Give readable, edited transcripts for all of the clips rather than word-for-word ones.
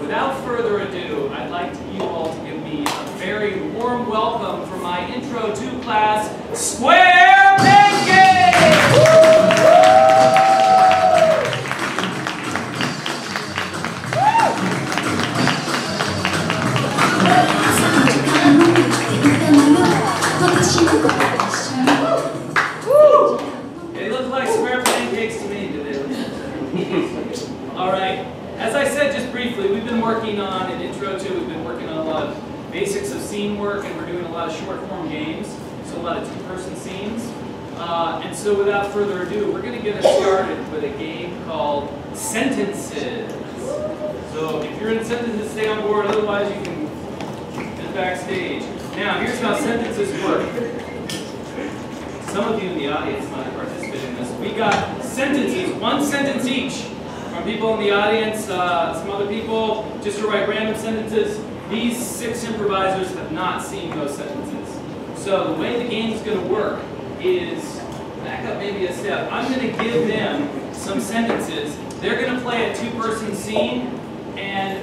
without further ado, I'd like you all to give me a very warm welcome for my Intro to class, Square Pancake! They look like square pancakes to me, do they? All right. As I said just briefly, we've been working on an Intro to, we've been working on a lot of basics of scene work, and we're doing a lot of short form games, so a lot of two-person scenes. And so without further ado, we're going to get us started with a game called Sentences. So if you're in sentences, stay on board, otherwise you can get backstage. Now, here's how sentences work. Some of you in the audience might participate in this. We got sentences, one sentence each, from people in the audience, some other people, just to write random sentences. These 6 improvisers have not seen those sentences. So the way the game is going to work is, back up maybe a step, I'm going to give them some sentences. They're going to play a two-person scene, and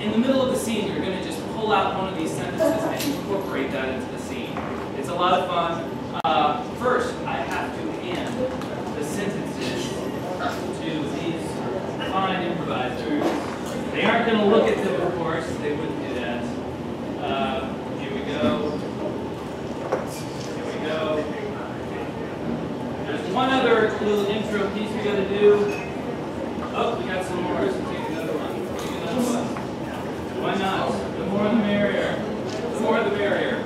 in the middle of the scene, you're going to just pull out one of these sentences and incorporate that into the scene. It's a lot of fun. First, I have to hand the sentences to these fine improvisers. They aren't going to look at them, of course. They wouldn't do that. Here we go. Here we go. There's one other little intro piece we got to do. Oh, we got some more. So take another one. Take another one. Why not? The more the merrier. The more the merrier.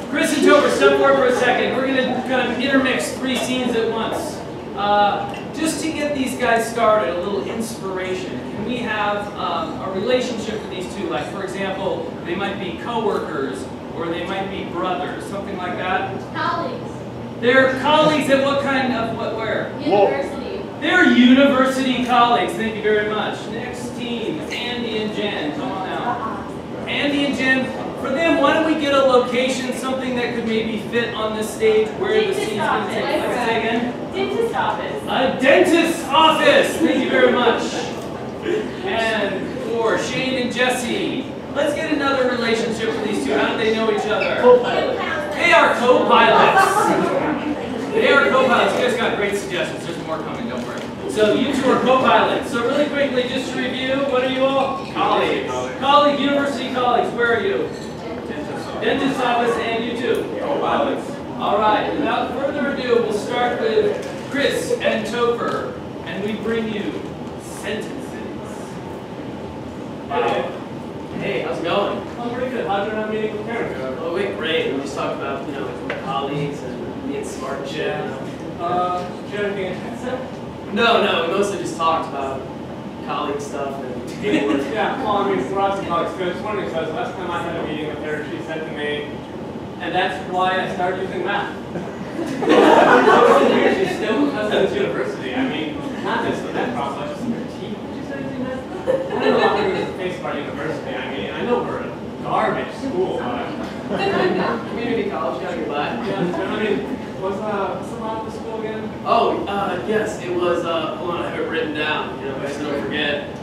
Chris and Tober, step forward for a second. We're going to kind of intermix 3 scenes at once. Just to get these guys started, a little inspiration. Can we have a relationship with these two? Like, for example, they might be co-workers, or they might be brothers, something like that. Colleagues. They're colleagues at what kind of, where? University. They're university colleagues. Thank you very much. Next team, Andy and Jen. Come on out. Andy and Jen. For them, why don't we get a location, something that could maybe fit on this stage where the scene's going to take place. Let's say again. Dentist office. A dentist's office! Thank you very much. And for Shane and Jesse, let's get another relationship with these two. How do they know each other? Co-pilots. They are co-pilots. They are co-pilots. You guys got great suggestions. There's more coming, don't worry. So you two are co-pilots. So really quickly, just to review, what are you all? Colleagues. Colleague, university colleagues. Where are you? Dentist office, and you too? Co-pilots. All right, without further ado, we'll start with Chris and Topher, and we bring you sentences. Wow. Hey, how's it going? Oh, pretty good. How'd your meeting with Karen go? Oh, wait, great. We just talked about, colleagues and being smart and shit. Did you have anything intensive? No, we mostly just talked about colleague stuff and Yeah, well, I mean, we're obviously colleagues too. It's funny because last time I had a meeting with her, she said to me, and that's why I started using math. She's still a Cousins University. I mean, not just the math process, just her teeth. Did you start using math? I don't know how big this face part university. I mean, I know we're a garbage school, but community college down your butt. yeah, I mean, what's the name of the school again? Oh, yes, it was, hold on, I have it written down, so don't forget.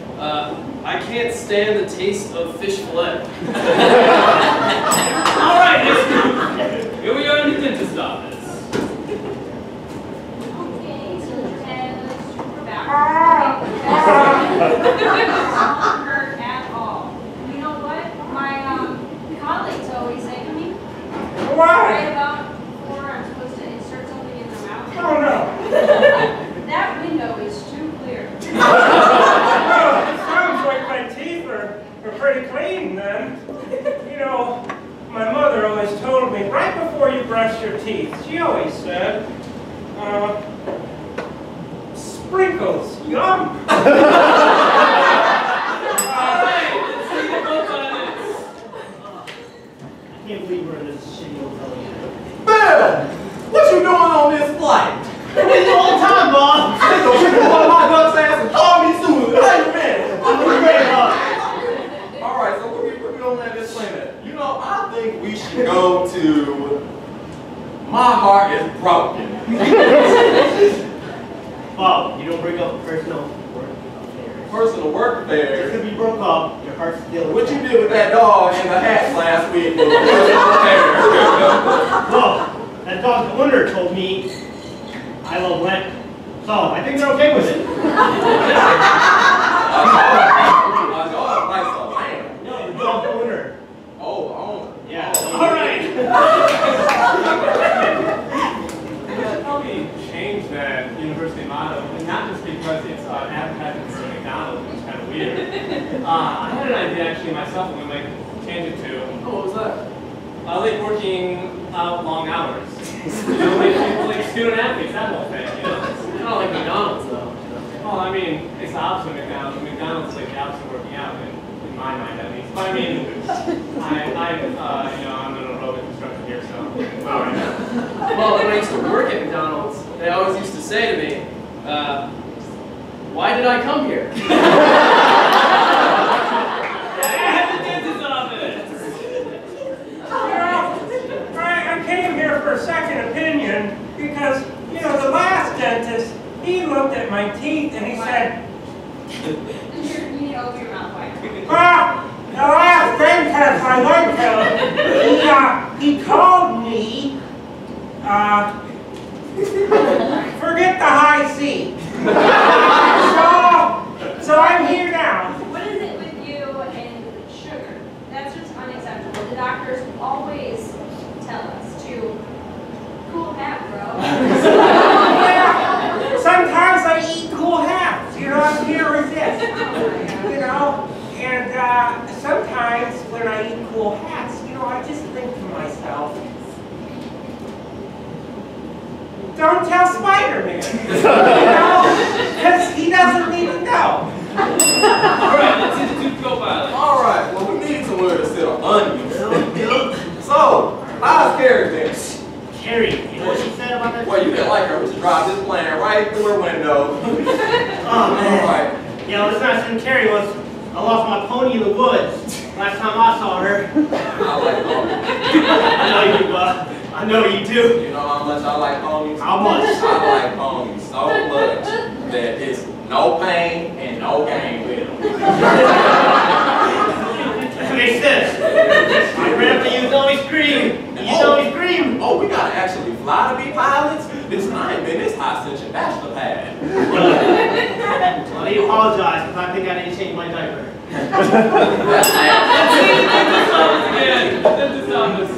I can't stand the taste of fish fillet. All right, here we are in the dentist office. Okay, so we're back. Not hurt at all. You know what? My colleagues always say to me, right about before I'm supposed to insert something in their mouth. Oh no! That window is too clear. Well, it sounds like my teeth are pretty clean then. You know, my mother always told me, right before you brush your teeth, she always said, sprinkles, yum! I can't believe we're in this shitty hotel again. Bill! What you doing on this flight? We're here all the time, Bob! They gonna pick up one of my duck's ass and call me soon. Wait a minute. Alright, so what we don't let this play that. You know, I think we should go to My Heart is Broken. Bob, you don't bring up personal work. personal work affairs. Because we broke up, your heart's still. What you did with that dog in the hat last week was personal affairs. Well, that dog's owner told me I love Lent. So I think they're okay with it. A dog likes a lamb. No, the dog's owner. Oh, the owner. Yeah. All right. Probably change that university motto, and not just because it's advertising for McDonald's, which is kind of weird. I had an idea actually myself, and we might change it to. Oh, what was that? I like working out long hours. Like people like student athletes, that whole thing, you know. I don't like McDonald's though. Well, I mean, it's the opposite of McDonald's. McDonald's is like the opposite of working out, in my mind at least. But I mean, I'm an aerobic instructor here, so. Well, when I used to work at McDonald's, they always used to say to me, why did I come here? At the dentist's office. I came here for a second opinion because, you know, the last dentist, he looked at my teeth and he said, You need to open your mouth wide. the last dentist I went to, he told me, forget the high C. So I'm here now. What is it with you and sugar? That's just unacceptable. The doctors always tell us to cool hat, bro. Yeah, sometimes I eat cool hats, you know, I can't resist. You know, and sometimes when I eat cool hats, you know, I just think to myself, don't tell Spider-Man, you know, because he doesn't need to know. Alright, let's see the two co-pilots. All right, well, we need somewhere to sit on onions. So, how's Carrie been? Carrie, you know what she said about that? Well, you didn't like her. We should drive this plane right through her window. Oh, man. All right. Yeah, well, this nice thing Carrie was, I lost my pony in the woods last time I saw her. I like ponies. I know you do. You know how much I like ponies? How much? I like ponies so much that it's no pain and no gain with them. That makes sense. I ran up to you, always scream. You always scream. Oh, we gotta actually fly to be pilots? Listen, I ain't been this hot since your bachelor pad. Well, you apologize because I think I didn't change my diaper. Let's see the dentist's office again. Dentist's office.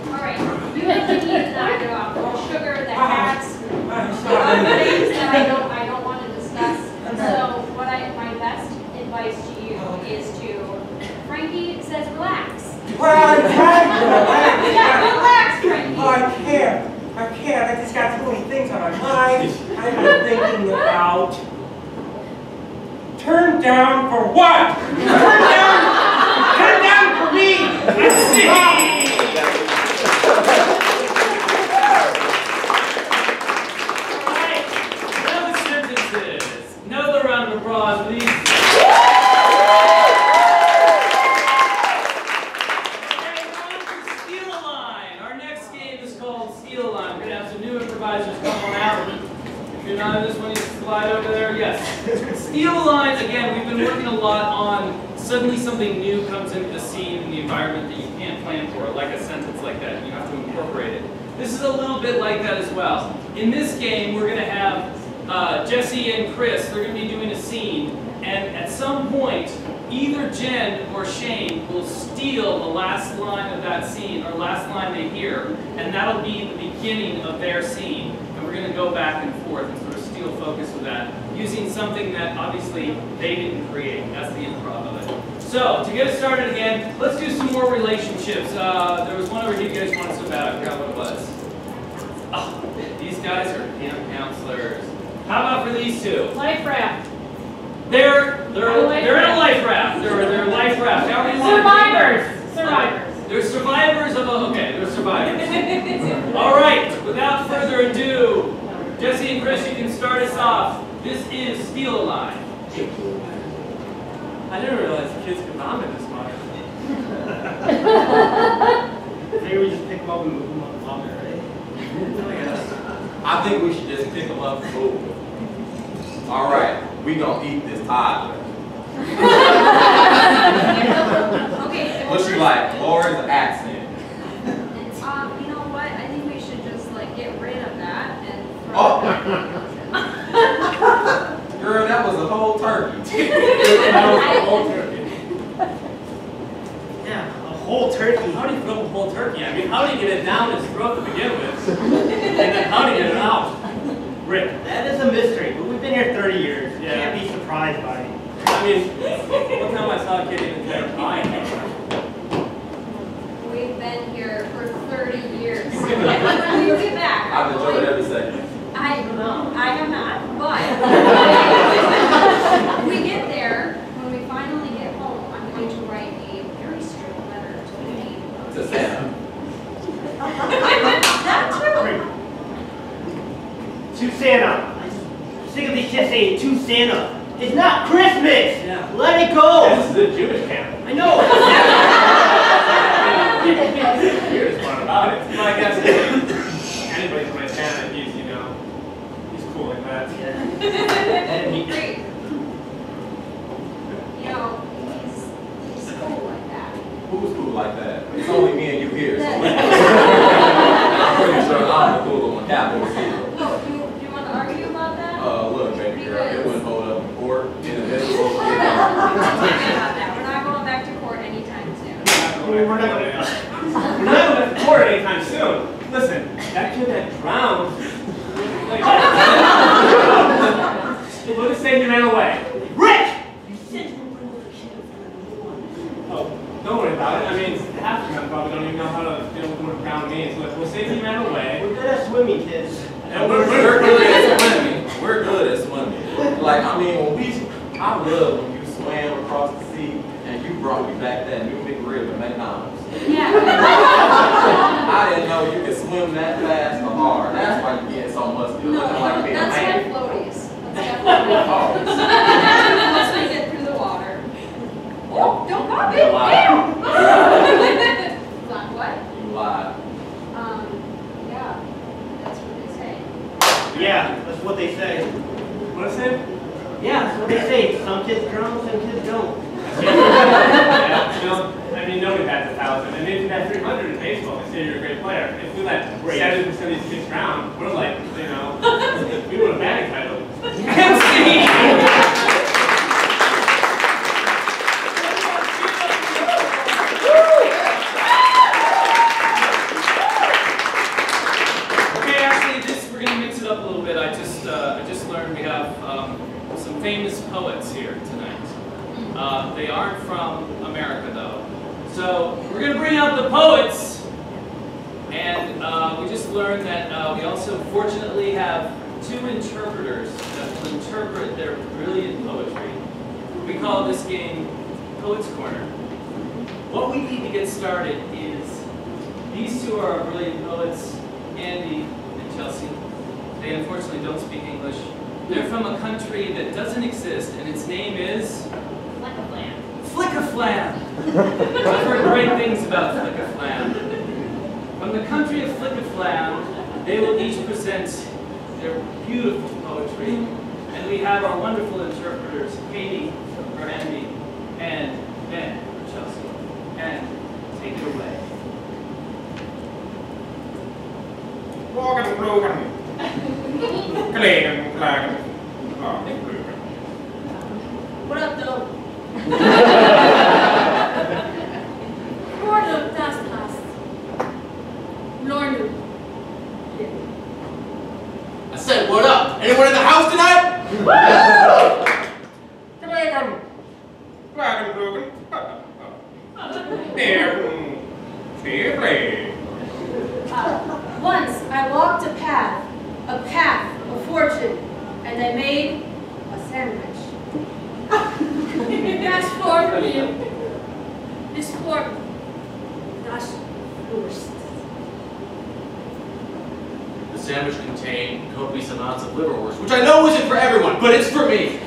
Alright, you have to need to knock it off. The sugar, the hats, I'm other sorry. things that I don't want to discuss. So my best advice to you is to, Frankie says relax. Well, I'm trying to relax. Yeah, relax, Frankie. Oh, I can't. I just got too many things on my mind. I've been thinking about... Turn down for what? Turn down for me! Let's see! Alright, now the sentences. Another round of applause, please. If you're not in this one, you can slide over there. Yes. Steal lines, again, we've been working a lot on suddenly something new comes into the scene in the environment that you can't plan for, like a sentence like that. You have to incorporate it. This is a little bit like that as well. In this game, we're going to have Jesse and Chris. They're going to be doing a scene, and at some point, either Jen or Shane will steal the last line of that scene, or last line they hear, and that'll be the beginning of their scene. And we're going to go back and forth and sort of steal focus with that, using something that obviously they didn't create. That's the improv of it. So, to get us started again, let's do some more relationships. There was one over here you guys wanted so bad, I forgot what it was. Oh, these guys are camp counselors. How about for these two? Life raft. They're in a life raft. They're life raft. How many Survivors. Survivors. They're survivors of a, okay, they're survivors. All right, without further ado, Jesse and Chris, you can start us off. This is Steal a Line. I didn't realize kids could vomit this much. Maybe we just pick them up and move them on the vomit, right? I think we should just pick them up and move them. All right. we gonna eat this toddler. Okay. What she like? Laura's accent. You know what? I think we should just like get rid of that and throw Oh. it back in the ocean. Girl, that was a whole turkey. That was a whole turkey. Yeah, a whole turkey. How do you throw a whole turkey? I mean, how do you get it down his throat to begin with? And then how do you get it out? Rick, that is a mystery, but we've been here 30 years. You Yeah. can't be surprised by it. I mean, one time I saw a kid even tear a pie. We've been here for 30 years. And when we get back, I've enjoyed every second. I have not, but when we get there, when we finally get home, I'm going to write a very strict letter to the dean. To Santa. That too. To Santa. I'm sick of these kids saying to Santa. It's not Christmas! Yeah. Let it go! This is the Jewish camp. I know! The weirdest part about it. My guess is anybody's my Santa, he's, you know, he's cool like that. Great. You know, he's cool like that. Who's cool like that? It's only me and you here, so I'm pretty sure I'm the cooler one. Captain Hill. No, do you want to argue about that? Look, baby girl, it wouldn't hold up in court. In the middle of We're not going back to court anytime soon. We're not going to court anytime soon. Listen, that kid that drowned, like, we'll just say he ran away. Rick! Oh, don't worry about it. I mean, half of them probably don't even know how to deal with what drown means. We'll say he ran away. We're good at swimming, kids. And We're good at swimming. We're good at swimming. Like, I mean, I love when you swam across the sea and you brought me back that new McRib at McDonald's. Yeah. I didn't know you could swim that fast or hard. That's why you get so muscular. No, Looking like me, that's man. my floaties. That's definitely Oh. once we get through the water. Oh, don't pop it! You lied. Like what? You lied. Yeah, that's what they say. Yeah, that's what they say. What is it? Yeah, that's what they say. Some kids drown, some kids don't. Yeah, you know, I mean, nobody bats 1,000. And if you bat 300 in baseball, they say you're a great player. If we let 70% of these kids drown, we're like, you know, we won a batting title. Okay, actually, we're gonna mix it up a little bit. I just learned we have some famous poets here tonight. They aren't from America though. So we're gonna bring out the poets, and we just learned that we also fortunately have two interpreters that will interpret their brilliant poetry. We call this game Poets Corner. What we need to get started is these two are our brilliant poets, Andy and Chelsea. They unfortunately don't speak English. They're from a country that doesn't exist, and its name is Flickaflam. I've heard great things about Flickaflam. From the country of Flickaflam, they will each present their beautiful poetry, and we have our wonderful interpreters, Katie for Andy, and Ben for Chelsea. And take it away. Morgan Brogan. Klagen, klagen. What up, though? Lord of Dastas. Lornu. I said, what up? Anyone in the house tonight? Klagen. Klagen, Brogan. Once I walked a path of fortune, and I made a sandwich. That's for you. This pork. Das Wurst. The sandwich contained copious amounts of liverwurst, which I know isn't for everyone, but it's for me.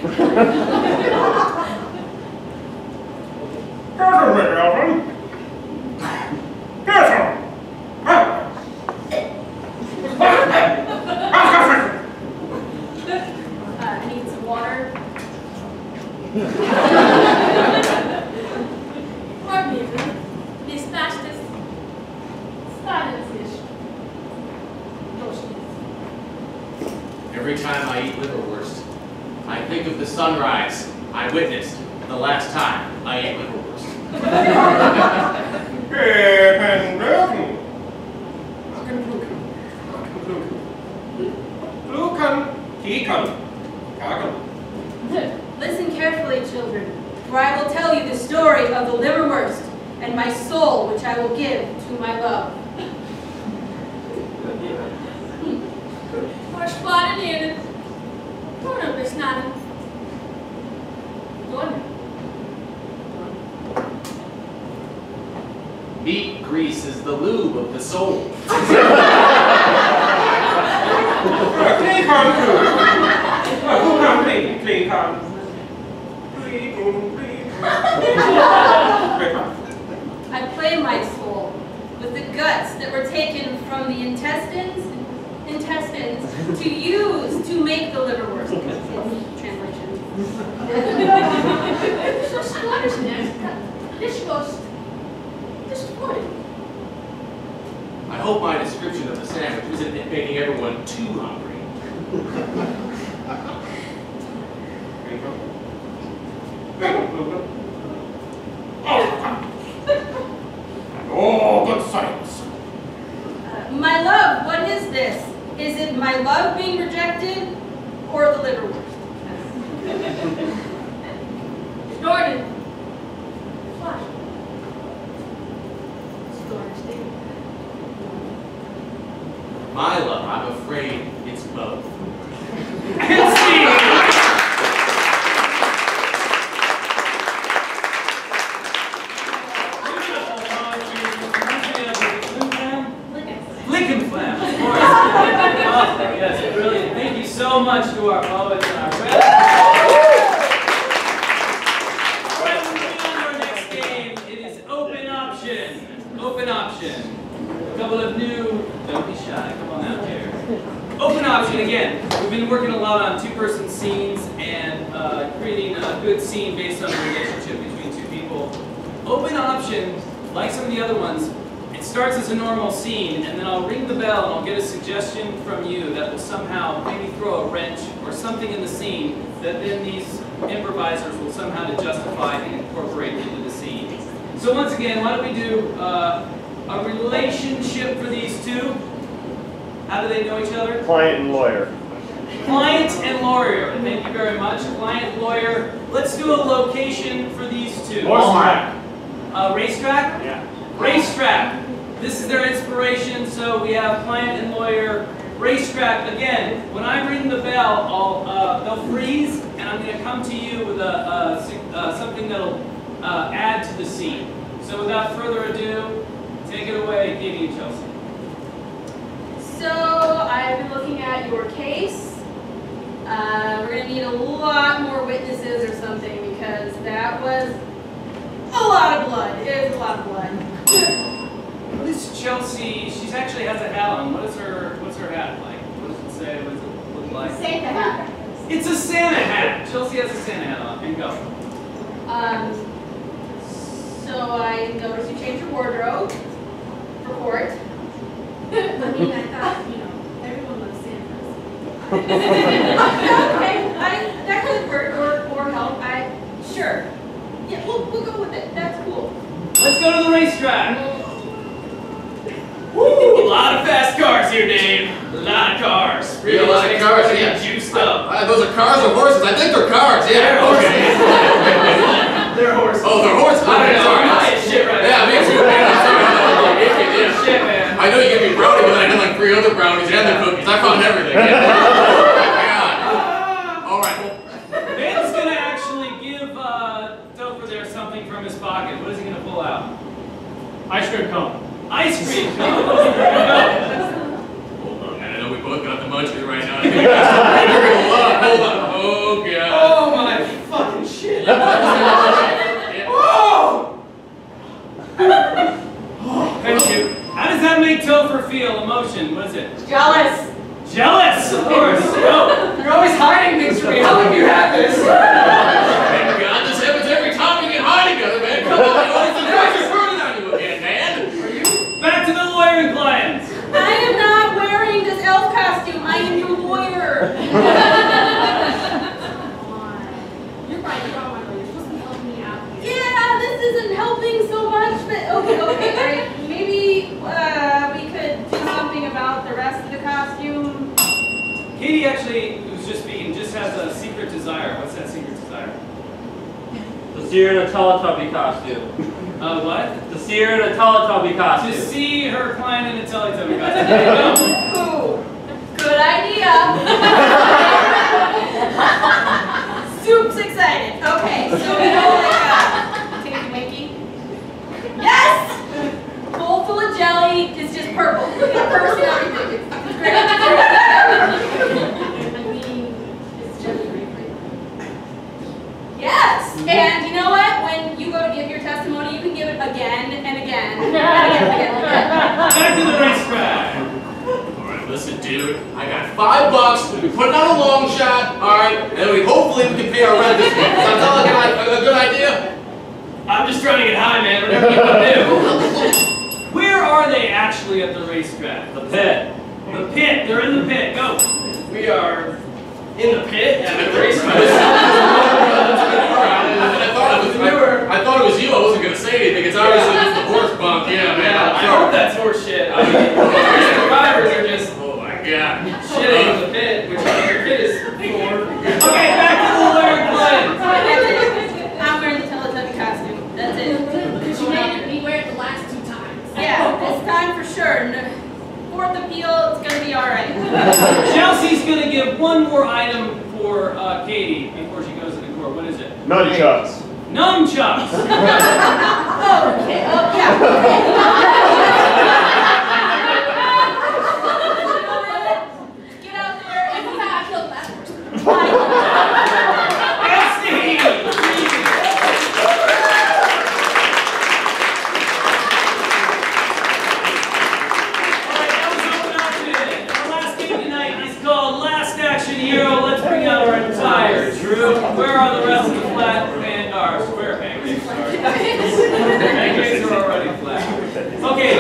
I need some water. Morgen, wie startet es? Every time I eat liverwurst, I think of the sunrise I witnessed the last time I ate liverwurst. Listen carefully, children, for I will tell you the story of the liverwurst and my soul, which I will give to my love. Forsvareren, Tornabesnaden. Meat grease is the lube of the soul. I play my soul with the guts that were taken from the intestines to use to make the liverwurst. It's translation. So skådespelaren, this goes destroyed. I hope my description of the sandwich isn't making everyone too hungry. Oh, good science. My love, what is this? Is it my love being rejected or the liverwurst? Jordan. Flash. My love, I'm afraid it's both. And Steve! Flickenflam, of course. Oh, yes, brilliant. Thank you so much to our poets and our friends. All right, moving on to our next game. It is open option. Open option. A couple of new, don't be shy, come on out here. Open option again. We've been working a lot on two-person scenes and creating a good scene based on a relationship between two people. Open option, like some of the other ones, it starts as a normal scene, and then I'll ring the bell and I'll get a suggestion from you that will somehow maybe throw a wrench or something in the scene that then these improvisers will somehow to justify and incorporate into the scene. So once again, why don't we do a relationship for these two? How do they know each other? Client and lawyer. Client and lawyer. Thank you very much. Client, lawyer. Let's do a location for these two. Racetrack. Racetrack? Yeah. Racetrack. This is their inspiration, so we have client and lawyer. Racetrack, again, when I ring the bell, they'll freeze, and I'm going to come to you with something that'll add to the scene. So without further ado, take it away, Katie and Chelsea. So I've been looking at your case. We're going to need a lot more witnesses or something because that was a lot of blood. It was a lot of blood. This Chelsea, she actually has a hat on. What's her hat like? What does it say? What does it look like? Santa hat. It's a Santa hat. Chelsea has a Santa hat on. And go. So I noticed you changed your wardrobe for court. I mean, I thought, you know, everyone loves Santas. Okay, that could work or help. Sure. Yeah, we'll go with it. That's cool. Let's go to the racetrack. Woo! A lot of fast cars here, Dave. A lot of cars. Really, a lot of cars, yeah. Juiced up. Those are cars or horses? I think they're cars, yeah. They're horses. Oh, they're horses. I Sorry. know, shit right Yeah, me too, man. I'm sorry. Yeah. Shit, man. I know you gave me brownie, but I did like 3 other brownies and the cookies. I found everything. Yeah. Oh my God. All right. Well, Ben's gonna actually give Topher there something from his pocket. What is he gonna pull out? Ice cream cone. Ice cream cone. There you go. hold on, man. I know we both got the munchies right now. I think you're gonna love. Hold on. Oh God. Oh my fucking shit. Thank you. How does that make Topher feel? Emotion, what is it? Jealous. Jealous, of course. Go. You're always hiding things from me. How long have you had this? Thank God. You're right, you're on my way. You're supposed to be helping me out. Yeah, this isn't helping so much, but okay, alright. Maybe we could do something about the rest of the costume. Katie actually, who's just speaking, just has a secret desire. What's that secret desire? To see her in a Teletubby costume. What? To see her in a Teletubby To costume. see her client in a Teletubby costume. There you go. Ooh, good idea. Soup's excited. Okay, so we know like Tinky Winky. Yes! Bowl full of jelly is just purple. Look at the purse and everything. It's great. I mean, it's jelly grapefruit. Yes! And you know what? When you go to give your testimony, you can give it again and again and again. Back to the racetrack. Alright, listen, dude. I got $5. We'll be putting on a long shot, alright? And then hopefully we can pay our rent this week. Sounds like a good idea? I'm just trying to get high, man. Whatever you want to do. Where are they actually at the racetrack? The pit. The pit. They're in the pit. Go. We are in the pit at the racetrack. I thought it was you. I wasn't going to say anything. It's obviously just the horse bunk. Yeah, man. I hope that's horse shit. I mean, our survivors are just Oh my god. shitting in the pit, which the pit is for. Okay, back to the lyric plane. I'm wearing the Teletubby costume. That's it. Because you made me wear it the last 2 times. Yeah, this time for sure. Fourth appeal, it's gonna be alright. Chelsea's going to give one more item for Katie before she goes to the court. What is it? Nunchucks. Nunchucks. Oh, okay. Oh, yeah. Get out there. And that's how I killed the last person. Hero, let's bring out our entire Drew. Where are the rest of the flat square pancakes? Sorry. Pancakes are already flat. Okay,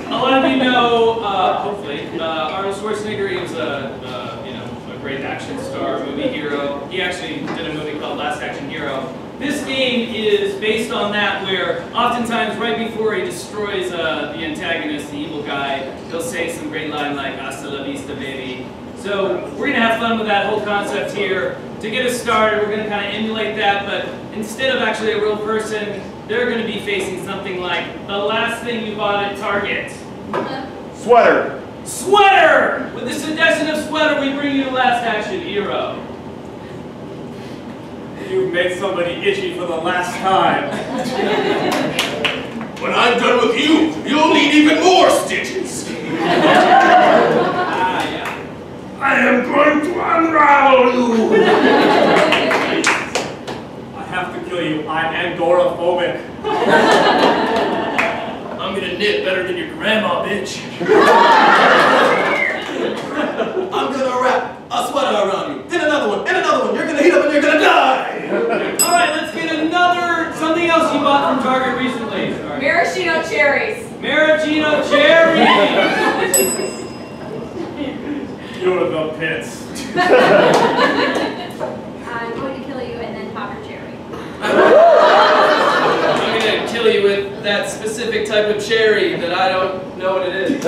a lot of you know, hopefully, Arnold Schwarzenegger. He was a great action star, movie hero. He actually did a movie called Last Action Hero. This game is based on that, where oftentimes right before he destroys the antagonist, the evil guy, he'll say some great line like "Hasta la vista, baby." So we're going to have fun with that whole concept here. To get us started, we're going to kind of emulate that, but instead of actually a real person, they're going to be facing something like the last thing you bought at Target. Sweater. Sweater! With the suggestion of sweater, we bring you Last Action Hero. You've made somebody itchy for the last time. When I'm done with you, you'll need even more stitches. Yeah. I am going to unravel you! I have to kill you. I'm agoraphobic. I'm gonna knit better than your grandma, bitch. I'm gonna wrap a sweater around you, then another one, and another one. You're gonna heat up and you're gonna die! Alright, let's get something else you bought from Target recently. Maraschino cherries. Maraschino cherries! You're the pits. I'm going to kill you and then pop your cherry. I'm gonna kill you with that specific type of cherry that I don't know what it is.